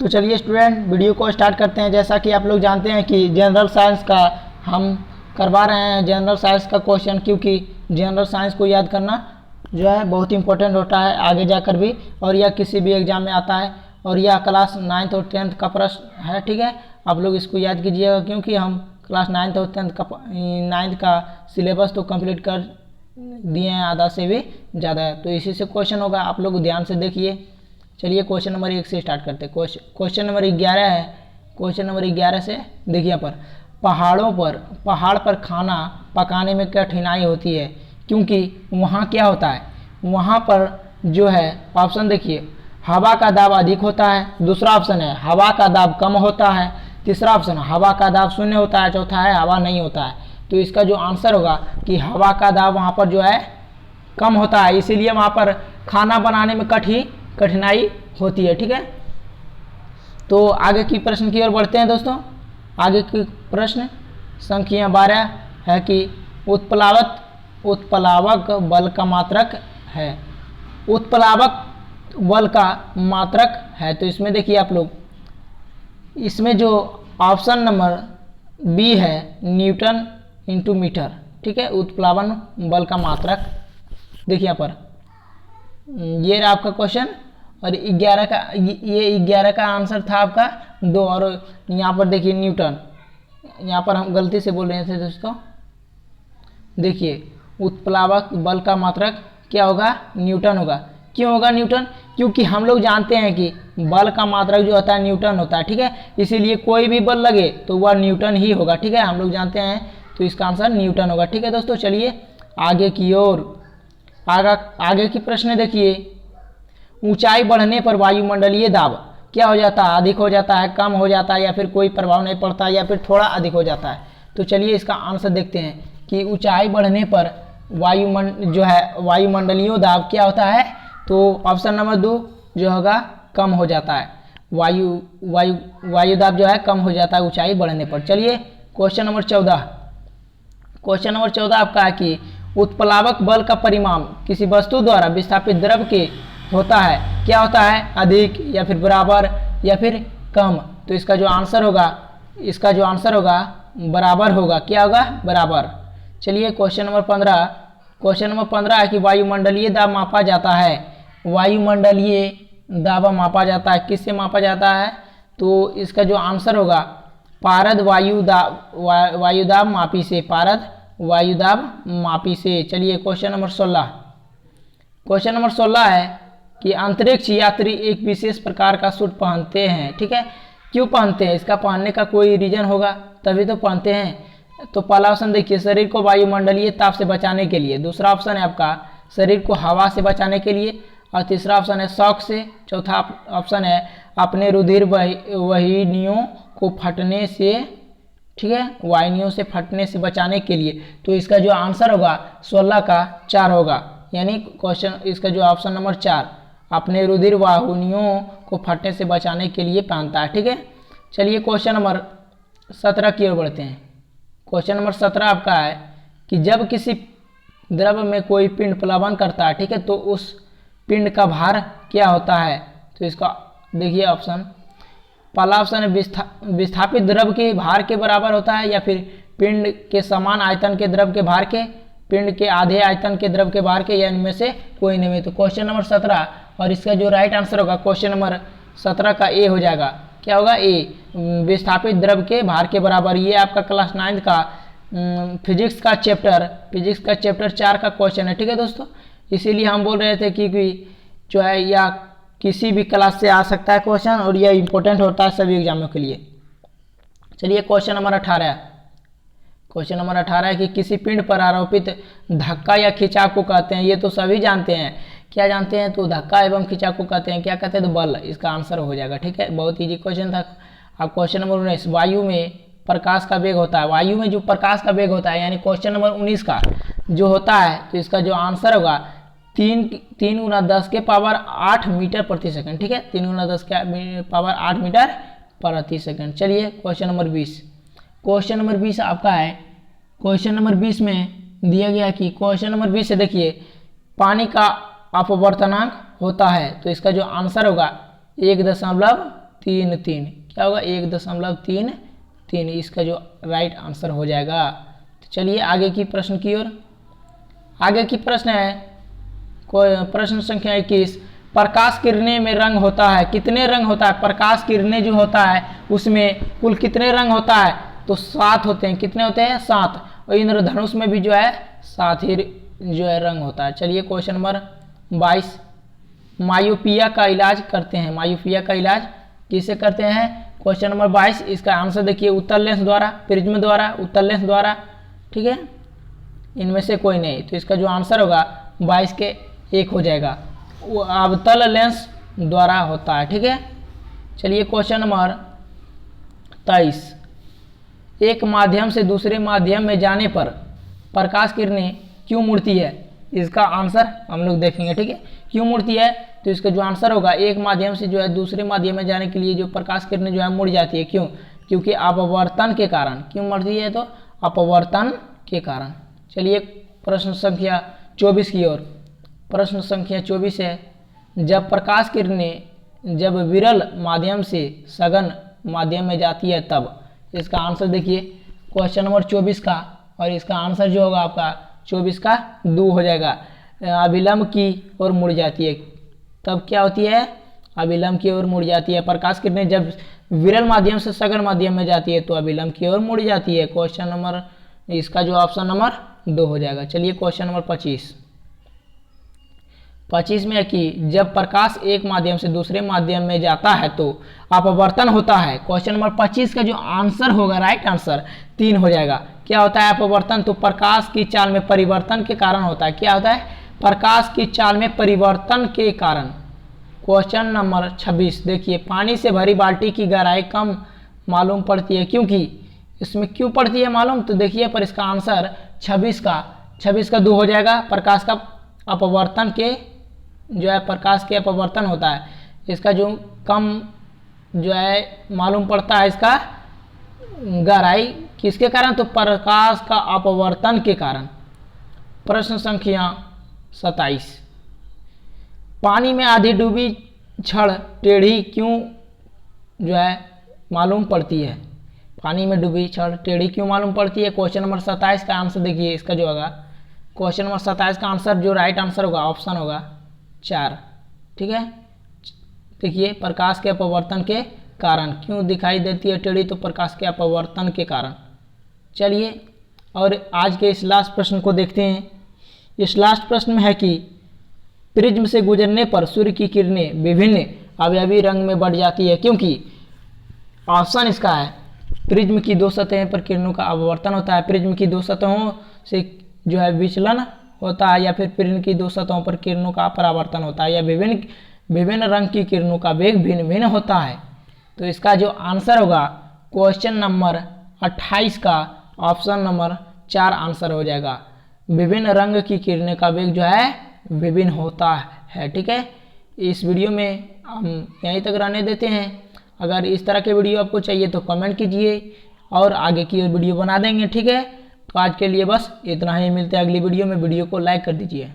तो चलिए student video को स्टार्ट करते हैं। जैसा कि आप लोग जानते हैं कि जनरल साइंस का हम करवा रहे हैं जनरल साइंस का क्वेश्चन, क्योंकि जनरल साइंस को याद करना जो है बहुत इंपॉर्टेंट होता है आगे जाकर भी, और यह किसी भी एग्जाम में आता है। और यह क्लास 9th और 10th का प्रश्न है, ठीक है। आप लोग इसको याद कीजिएगा, क्योंकि हम क्लास 9th और 9th का सिलेबस तो कंप्लीट कर दिए हैं, आधा से भी ज़्यादा है, तो इसी से क्वेश्चन होगा। आप लोग ध्यान से देखिए। चलिए क्वेश्चन नंबर 1 से स्टार्ट करते हैं। क्वेश्चन नंबर 11 है। क्वेश्चन नंबर 11 से देखिए यहाँ पर, पहाड़ पर खाना पकाने में कठिनाई होती है क्योंकि वहाँ क्या होता है, वहाँ पर जो है ऑप्शन देखिए, हवा का दाब अधिक होता है, दूसरा ऑप्शन है हवा का दाब कम होता है, तीसरा ऑप्शन हवा का दाब शून्य होता है, चौथा है हवा नहीं होता है। तो इसका जो आंसर होगा कि हवा का दाब वहाँ पर जो है कम होता है, इसीलिए वहाँ पर खाना बनाने में कठिनाई होती है, ठीक है। तो आगे की प्रश्न की ओर बढ़ते हैं दोस्तों। आगे की प्रश्न संख्या 12 है कि उत्प्लावक बल का मात्रक है। उत्प्लावक बल का मात्रक है, तो इसमें देखिए आप लोग, इसमें जो ऑप्शन नंबर बी है न्यूटन इंटू मीटर, ठीक है। उत्प्लावन बल का मात्रक देखिए यहाँ पर, ये रहा आपका क्वेश्चन। और 11 का ये 11 का आंसर था आपका 2, और यहाँ पर देखिए न्यूटन, यहाँ पर हम गलती से बोल रहे थे दोस्तों। देखिए उत्प्लावक बल का मात्रक क्या होगा, न्यूटन होगा। क्यों होगा न्यूटन? क्योंकि हम लोग जानते हैं कि बल का मात्रक जो होता है न्यूटन होता है, ठीक है। इसीलिए कोई भी बल लगे तो वह न्यूटन ही होगा, ठीक है। हम लोग जानते हैं, तो इसका आंसर न्यूटन होगा, ठीक है दोस्तों। चलिए आगे की ओर, आगे की प्रश्न देखिए। ऊंचाई बढ़ने पर वायुमंडलीय दाब क्या हो जाता है, अधिक हो जाता है, कम हो जाता है, या फिर कोई प्रभाव नहीं पड़ता, या फिर थोड़ा अधिक हो जाता है। तो चलिए इसका आंसर देखते हैं कि ऊंचाई बढ़ने पर वायुमंडलीय दाब क्या होता है। तो ऑप्शन नंबर 2 जो होगा कम हो जाता है, वायु दाब जो है कम हो जाता है ऊंचाई बढ़ने पर। चलिए क्वेश्चन नंबर 14। क्वेश्चन नंबर 14 आपका है कि उत्प्लावक बल का परिमाण किसी वस्तु द्वारा विस्थापित द्रव के होता है, क्या होता है, अधिक या फिर बराबर या फिर कम। तो इसका जो आंसर होगा बराबर होगा। क्या होगा, बराबर। चलिए क्वेश्चन नंबर 15। क्वेश्चन नंबर 15 है कि वायुमंडलीय दाब मापा जाता है। वायुमंडलीय दाब मापा जाता है, किससे मापा जाता है? तो इसका जो आंसर होगा पारद वायुदाब मापी से, पारद वायुदाब मापी से। चलिए क्वेश्चन नंबर 16। क्वेश्चन नंबर 16 है कि अंतरिक्ष यात्री एक विशेष प्रकार का सूट पहनते हैं, ठीक है। क्यों पहनते हैं? इसका पहनने का कोई रीजन होगा, तभी तो पहनते हैं। तो पहला ऑप्शन देखिए, शरीर को वायुमंडलीय ताप से बचाने के लिए। दूसरा ऑप्शन है आपका शरीर को हवा से बचाने के लिए, और तीसरा ऑप्शन है शॉक से। चौथा ऑप्शन है अपने रुधिर वाहिनियों को फटने से, ठीक है, वाहिनियों से फटने से बचाने के लिए। तो इसका जो आंसर होगा 16 का 4 होगा, यानी क्वेश्चन इसका जो ऑप्शन नंबर 4 अपने रुधिर वाहिनियों को फटने से बचाने के लिए पहनता है, ठीक है। चलिए क्वेश्चन नंबर 17 की ओर बढ़ते हैं। क्वेश्चन नंबर 17 आपका है कि जब किसी द्रव में कोई पिंड प्लावन करता है, ठीक है, तो उस पिंड का भार क्या होता है। तो इसका देखिए ऑप्शन, पहला ऑप्शन है विस्थापित द्रव के भार के बराबर होता है, या फिर पिंड के समान आयतन के द्रव के भार के, पिंड के आधे आयतन के द्रव के भार के, या इनमें से कोई नहीं। तो क्वेश्चन नंबर 17, और इसका जो राइट आंसर होगा क्वेश्चन नंबर 17 का ए हो जाएगा। क्या होगा, ए, विस्थापित द्रव के भार के बराबर। ये आपका क्लास 9th का फिजिक्स का चैप्टर 4 का क्वेश्चन है, ठीक है दोस्तों। इसीलिए हम बोल रहे थे कि जो है या किसी भी क्लास से आ सकता है क्वेश्चन, और यह इंपॉर्टेंट होता है सभी एग्जामों के लिए। चलिए क्वेश्चन नंबर 18। क्वेश्चन नंबर 18 है कि किसी पिंड पर आरोपित धक्का या खिंचाव को कहते हैं। ये तो सभी जानते हैं, क्या जानते हैं? तो धक्का एवं खिंचाव को कहते हैं, क्या कहते हैं? तो बल। इसका आंसर हो जाएगा, ठीक है। बहुत इजी क्वेश्चन था। अब क्वेश्चन नंबर 19, वायु में प्रकाश का वेग होता है। वायु में जो प्रकाश का वेग होता है, यानी क्वेश्चन नंबर 19 का जो होता है, तो इसका जो आंसर होगा 3 × 10 के पावर 8 मीटर प्रति सेकंड, ठीक है। 3 × 10 के पावर 8 मीटर प्रति सेकंड। चलिए क्वेश्चन नंबर 20। क्वेश्चन नंबर 20 आपका है, क्वेश्चन नंबर 20 में दिया गया कि क्वेश्चन नंबर 20 से देखिए, पानी का अपवर्तनांक होता है। तो इसका जो आंसर होगा 1.3 3 क्या होगा 1.33, इसका जो राइट आंसर हो जाएगा। तो चलिए आगे की प्रश्न की ओर। आगे की प्रश्न है प्रश्न संख्या 21। प्रकाश किरणें में रंग होता है, कितने रंग होता है? प्रकाश किरणें जो होता है उसमें कुल कितने रंग होता है? तो 7 होते हैं। कितने होते हैं? 7। और इंद्रधनुष में भी जो है 7 ही जो है रंग होता है। चलिए क्वेश्चन नंबर 22। मायोपिया का इलाज करते हैं, मायोपिया का इलाज किसे करते हैं? Question number 22। इसका आंसर देखिए उत्तल लेंस द्वारा, प्रिज्म द्वारा, उत्तल लेंस द्वारा, ठीक है, इनमें से कोई नहीं। तो इसका जो आंसर होगा 22 के 1 हो जाएगा, वो अवतल लेंस द्वारा होता है, ठीक है। चलिए क्वेश्चन नंबर 23। एक माध्यम से दूसरे माध्यम में जाने पर प्रकाश किरणें क्यों मुड़ती है? इसका आंसर हम लोग देखेंगे, ठीक है। क्यों मुड़ती है? तो इसका जो आंसर होगा एक माध्यम से जो है दूसरे माध्यम में जाने के लिए जो प्रकाश किरणें जो है मुड़ जाती है। क्यों? क्योंकि अपवर्तन के कारण। क्यों मुड़ती है? तो अपवर्तन के कारण। चलिए प्रश्न संख्या 24 की ओर। प्रश्न संख्या 24 है, जब प्रकाश किरणें जब विरल माध्यम से सघन माध्यम में जाती है तब। इसका आंसर देखिए क्वेश्चन नंबर 24 का, और इसका आंसर जो होगा आपका 24 का 2 हो जाएगा। अभिलंब की ओर मुड़ जाती है, तब क्या होती है? अभिलंब की ओर मुड़ जाती है। प्रकाश किरणें जब विरल माध्यम से सघन माध्यम में जाती है तो अभिलंब की ओर मुड़ जाती है। क्वेश्चन नंबर, इसका जो ऑप्शन नंबर 2 हो जाएगा। चलिए क्वेश्चन नंबर 25 में है कि जब प्रकाश एक माध्यम से दूसरे माध्यम में जाता है तो अपवर्तन होता है। क्वेश्चन नंबर 25 का जो आंसर होगा राइट आंसर 3 हो जाएगा। क्या होता है अपवर्तन? तो प्रकाश की चाल में परिवर्तन के कारण होता है। क्या होता है? प्रकाश की चाल में परिवर्तन के कारण। क्वेश्चन नंबर 26 देखिए, पानी से भरी बाल्टी की गहराई कम मालूम पड़ती है क्योंकि। इसमें क्यों पड़ती है मालूम? तो देखिए पर इसका आंसर 26 का 2 हो जाएगा। प्रकाश का अपवर्तन के जो है प्रकाश के अपवर्तन होता है, इसका जो कम जो है मालूम पड़ता है इसका गहराई किसके कारण? तो प्रकाश का अपवर्तन के कारण। प्रश्न संख्या 27। पानी में आधी डूबी छड़ टेढ़ी क्यों जो है मालूम पड़ती है? पानी में डूबी छड़ टेढ़ी क्यों मालूम पड़ती है? क्वेश्चन नंबर 27 का आंसर देखिए, इसका जो होगा क्वेश्चन नंबर 27 का आंसर जो राइट आंसर होगा ऑप्शन होगा 4, ठीक है। देखिए प्रकाश के अपवर्तन के कारण क्यों दिखाई देती है टेढ़ी? तो प्रकाश के अपवर्तन के कारण। चलिए और आज के इस लास्ट प्रश्न को देखते हैं। इस लास्ट प्रश्न में है कि प्रिज्म से गुजरने पर सूर्य की किरणें विभिन्न अवयवी रंग में बढ़ जाती है क्योंकि। ऑप्शन इसका है प्रिज्म की 2 सतहों पर किरणों का अपवर्तन होता है, प्रिज्म की 2 सतहों से जो है विचलन होता है, या फिर प्रिज्म की 2 सतहों पर किरणों का परावर्तन होता है, या विभिन्न रंग की किरणों का वेग भिन्न भिन्न होता है। तो इसका जो आंसर होगा क्वेश्चन नंबर 28 का ऑप्शन नंबर 4 आंसर हो जाएगा। विभिन्न रंग की किरणें का वेग जो है विभिन्न होता है, ठीक है। इस वीडियो में हम यहीं तक रहने देते हैं। अगर इस तरह के वीडियो आपको चाहिए तो कमेंट कीजिए और आगे की वीडियो बना देंगे, ठीक है। तो आज के लिए बस इतना ही, मिलते हैं अगली वीडियो में। वीडियो को लाइक कर दीजिए।